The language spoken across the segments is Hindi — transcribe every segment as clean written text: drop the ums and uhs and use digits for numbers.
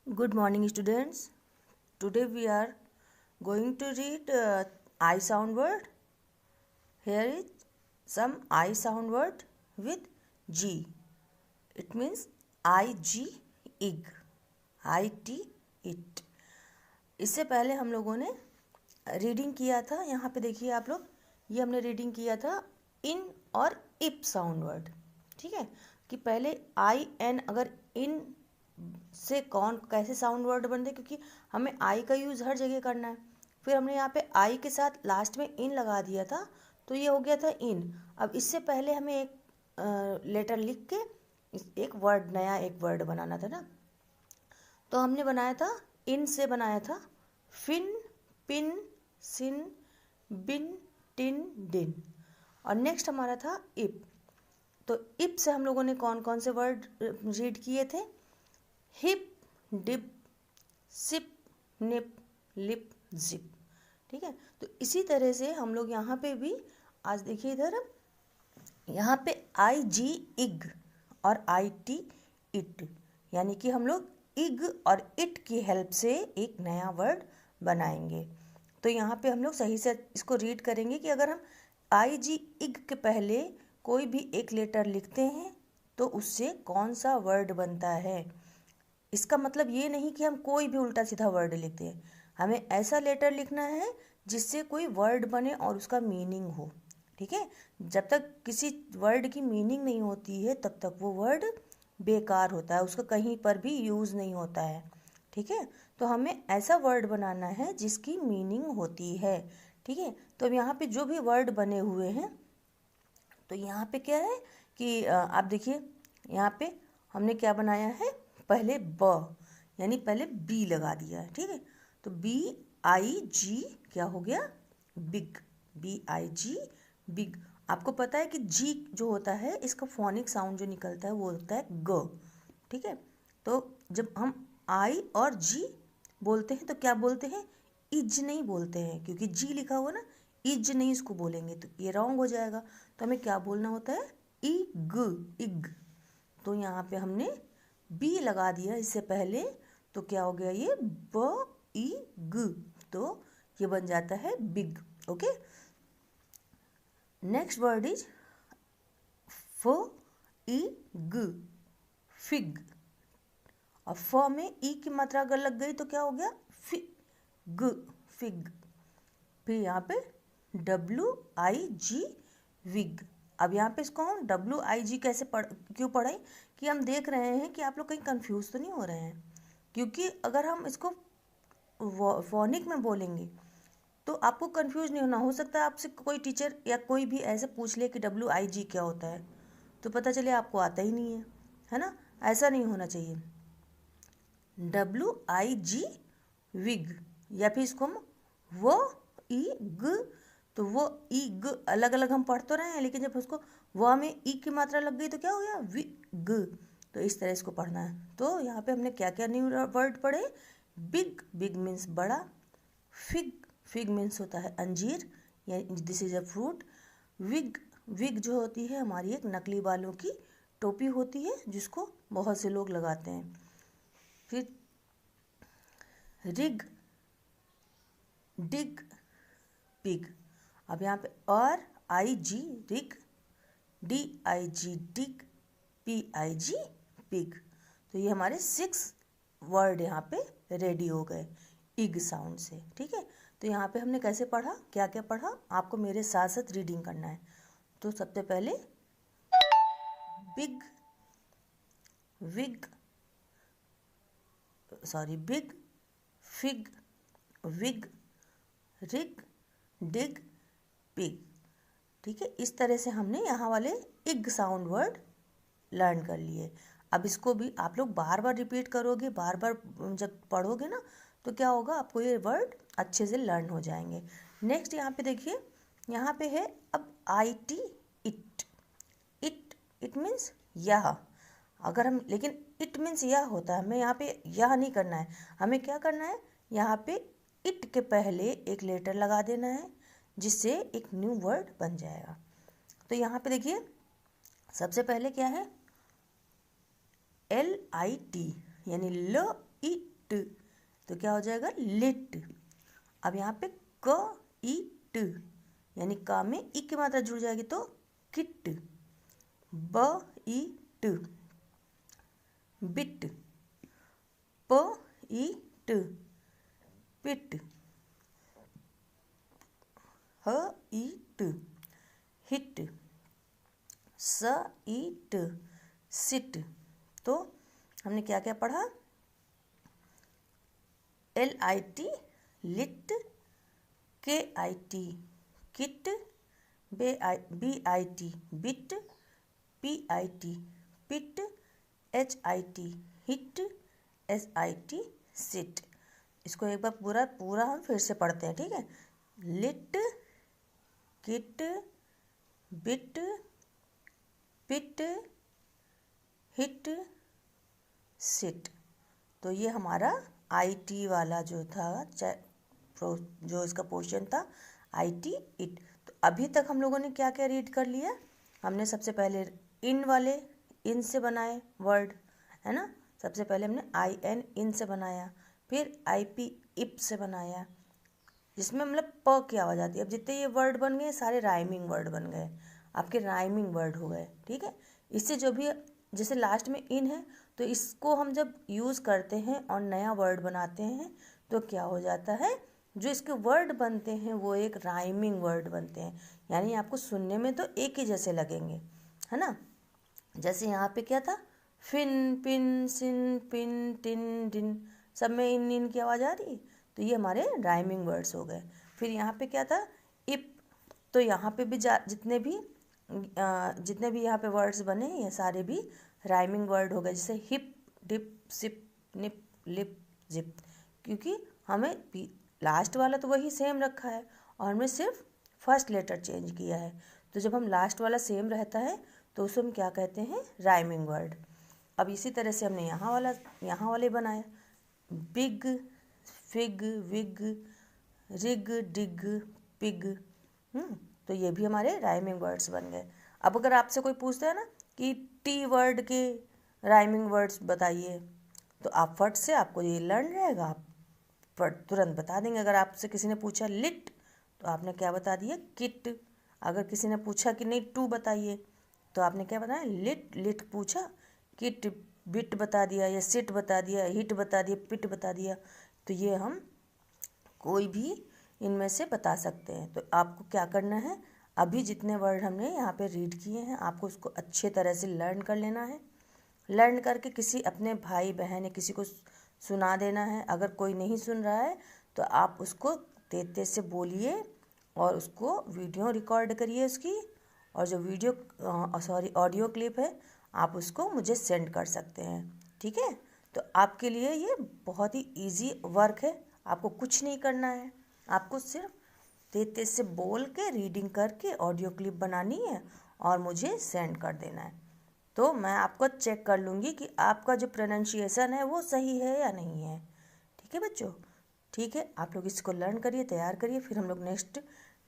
Good morning, students. Today we are going to read I sound word. Here is some I sound word with G. It means IG, ig, IT, it. इससे पहले हम लोगों ने रीडिंग किया था। यहाँ पे देखिए आप लोग, ये हमने रीडिंग किया था इन और इप साउंड वर्ड। ठीक है, कि पहले आई एन अगर इन से कौन कैसे साउंड वर्ड बनते, क्योंकि हमें आई का यूज़ हर जगह करना है। फिर हमने यहाँ पे आई के साथ लास्ट में इन लगा दिया था, तो ये हो गया था इन। अब इससे पहले हमें एक लेटर लिख के एक वर्ड, नया एक वर्ड बनाना था ना, तो हमने बनाया था इन से बनाया था फिन, पिन, सिन, बिन, टिन, डिन। और नेक्स्ट हमारा था इप। तो इप से हम लोगों ने कौन कौन से वर्ड रीड किए थे? हिप, डिप, सिप, निप, लिप, जिप। ठीक है, तो इसी तरह से हम लोग यहाँ पे भी आज देखिए इधर, यहाँ पे आई जी इग और आई टी इट, यानी कि हम लोग इग और इट की हेल्प से एक नया वर्ड बनाएंगे। तो यहाँ पे हम लोग सही से इसको रीड करेंगे कि अगर हम आई जी इग के पहले कोई भी एक लेटर लिखते हैं तो उससे कौन सा वर्ड बनता है। इसका मतलब ये नहीं कि हम कोई भी उल्टा सीधा वर्ड लिखते हैं, हमें ऐसा लेटर लिखना है जिससे कोई वर्ड बने और उसका मीनिंग हो। ठीक है, जब तक किसी वर्ड की मीनिंग नहीं होती है तब तक वो वर्ड बेकार होता है, उसका कहीं पर भी यूज़ नहीं होता है। ठीक है, तो हमें ऐसा वर्ड बनाना है जिसकी मीनिंग होती है। ठीक है, तो अब यहाँ पे जो भी वर्ड बने हुए हैं, तो यहाँ पे क्या है कि आप देखिए यहाँ पे हमने क्या बनाया है, पहले ब यानी पहले बी लगा दिया है। ठीक है, तो बी आई जी क्या हो गया, big, B I G big. आपको पता है कि जी जो होता है इसका फोनिक साउंड जो निकलता है वो होता है ग। ठीक है, तो जब हम आई और जी बोलते हैं तो क्या बोलते हैं, इज नहीं बोलते हैं, क्योंकि जी लिखा हुआ ना, इज नहीं इसको बोलेंगे तो ये रॉन्ग हो जाएगा। तो हमें क्या बोलना होता है, इग, इग। तो यहाँ पे हमने बी लगा दिया इससे पहले, तो क्या हो गया ये ब ई ग, तो ये बन जाता है big. Okay, next word is फ ई ग, फिग। और फ में ई की मात्रा अगर लग गई तो क्या हो गया, फिग, फिग। फिर यहाँ पे डब्ल्यू आई जी विग। अब यहाँ पे इसको हम डब्ल्यू आई जी कैसे क्यों पढ़ें, कि हम देख रहे हैं कि आप लोग कहीं कंफ्यूज तो नहीं हो रहे हैं, क्योंकि अगर हम इसको फोनिक में बोलेंगे तो आपको कंफ्यूज नहीं होना। हो सकता है आपसे कोई टीचर या कोई भी ऐसे पूछ ले कि डब्ल्यू आई जी क्या होता है, तो पता चले आपको आता ही नहीं है ना। ऐसा नहीं होना चाहिए। डब्ल्यू आई जी विग, या फिर इसको हम वो ई ग, तो वो ई ग अलग अलग हम पढ़ तो रहे हैं, लेकिन जब उसको व में ई की मात्रा लग गई तो क्या हो गया, विग। तो इस तरह इसको पढ़ना है। तो यहाँ पे हमने क्या क्या न्यू वर्ड पढ़े, बिग, बिग मीन्स बड़ा, फिग, फिग मीन्स होता है अंजीर, या this is a fruit. Wig, wig जो होती है हमारी एक नकली बालों की टोपी होती है जिसको बहुत से लोग लगाते हैं। फिर रिग, डिग, पिग। अब यहाँ पे और I G rig, D I G dig, P I G pig. तो ये हमारे 6 वर्ड यहाँ पे रेडी हो गए इग साउंड से। ठीक है, तो यहाँ पे हमने कैसे पढ़ा, क्या क्या पढ़ा, आपको मेरे साथ साथ रीडिंग करना है। तो सबसे पहले big, wig, sorry big, fig, wig, rig, dig, pig. ठीक है, इस तरह से हमने यहाँ वाले इग साउंड वर्ड लर्न कर लिए। अब इसको भी आप लोग बार बार रिपीट करोगे, बार बार जब पढ़ोगे ना, तो क्या होगा, आपको ये वर्ड अच्छे से लर्न हो जाएंगे। नेक्स्ट यहाँ पे देखिए, यहाँ पे है अब I T it. It, it means यह। अगर हम, लेकिन इट मीन्स यह होता है, हमें यहाँ पे यह नहीं करना है। हमें क्या करना है, यहाँ पे इट के पहले एक लेटर लगा देना है जिससे एक न्यू वर्ड बन जाएगा। तो यहाँ पे देखिए सबसे पहले क्या है, एल आई टी, यानी ल ई तो क्या हो जाएगा लिट। अब यहाँ पे क ई ट यानी का में ई की मात्रा जुड़ जाएगी तो किट। ब ई ट बिट। प ई ट पिट। ह ई ट हिट। स ई ट सिट। तो हमने क्या क्या पढ़ा? LIT lit, KIT kit, BIT bit, PIT pit, HIT hit, SIT sit. इसको एक बार पूरा हम फिर से पढ़ते हैं, ठीक है? लिट, किट, बिट, पिट, हिट, सिट। तो ये हमारा IT वाला जो था, जो इसका पोर्शन था IT इट। तो अभी तक हम लोगों ने क्या क्या रीड कर लिया? हमने सबसे पहले इन से बनाए वर्ड, है ना? सबसे पहले हमने IN इन से बनाया, फिर IP इप से बनाया, जिसमें मतलब प की आवाज़ आती है। अब जितने ये वर्ड बन गए सारे राइमिंग वर्ड बन गए, आपके राइमिंग वर्ड हो गए, ठीक है? इससे जो भी जैसे लास्ट में इन है तो इसको हम जब यूज़ करते हैं और नया वर्ड बनाते हैं तो क्या हो जाता है, जो इसके वर्ड बनते हैं वो एक राइमिंग वर्ड बनते हैं, यानी आपको सुनने में तो एक ही जैसे लगेंगे, है ना? जैसे यहाँ पे क्या था, फिन पिन सिन पिन टिन डिन, सब में इन की आवाज़ आ रही, तो ये हमारे राइमिंग वर्ड्स हो गए। फिर यहाँ पे क्या था, इप, तो यहाँ पे भी जितने भी यहाँ पे वर्ड्स बने ये सारे भी राइमिंग वर्ड हो गए, जैसे हिप डिप सिप निप लिप जिप, क्योंकि हमें लास्ट वाला तो वही सेम रखा है और हमने सिर्फ फर्स्ट लेटर चेंज किया है। तो जब हम लास्ट वाला सेम रहता है तो उसे हम क्या कहते हैं, राइमिंग वर्ड। अब इसी तरह से हमने यहाँ वाले बनाए, big fig wig rig dig pig, तो ये भी हमारे राइमिंग वर्ड्स बन गए। अब अगर आपसे कोई पूछता है ना कि टी वर्ड के राइमिंग वर्ड्स बताइए, तो आप फट से आपको ये लर्न रहेगा, आप तुरंत बता देंगे। अगर आपसे किसी ने पूछा लिट तो आपने क्या बता दिया, किट। अगर किसी ने पूछा कि नहीं टू बताइए तो आपने क्या बताया, लिट पूछा, किट बिट बता दिया, या सिट बता दिया, हिट बता दिया, पिट बता दिया। तो ये हम कोई भी इनमें से बता सकते हैं। तो आपको क्या करना है, अभी जितने वर्ड हमने यहाँ पे रीड किए हैं आपको उसको अच्छे तरह से लर्न कर लेना है। लर्न करके किसी अपने भाई बहन या किसी को सुना देना है। अगर कोई नहीं सुन रहा है तो आप उसको तेज तेज से बोलिए और उसको वीडियो रिकॉर्ड करिए उसकी, और जो ऑडियो क्लिप है आप उसको मुझे सेंड कर सकते हैं, ठीक है? तो आपके लिए ये बहुत ही इजी वर्क है, आपको कुछ नहीं करना है, आपको सिर्फ तेज तेज से बोल के रीडिंग करके ऑडियो क्लिप बनानी है और मुझे सेंड कर देना है। तो मैं आपको चेक कर लूँगी कि आपका जो प्रोनाउंसिएशन है वो सही है या नहीं है, ठीक है बच्चों? ठीक है, आप लोग इसको लर्न करिए, तैयार करिए, फिर हम लोग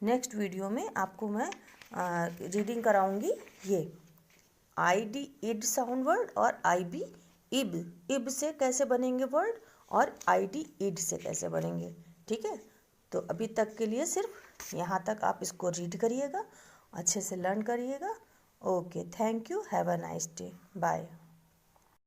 नेक्स्ट वीडियो में आपको मैं रीडिंग कराऊंगी ये ID इड साउंड वर्ड और IB इब से कैसे बनेंगे वर्ड और ID इड से कैसे बनेंगे, ठीक है? तो अभी तक के लिए सिर्फ यहाँ तक आप इसको रीड करिएगा, अच्छे से लर्न करिएगा। Okay, thank you, have a nice day, bye.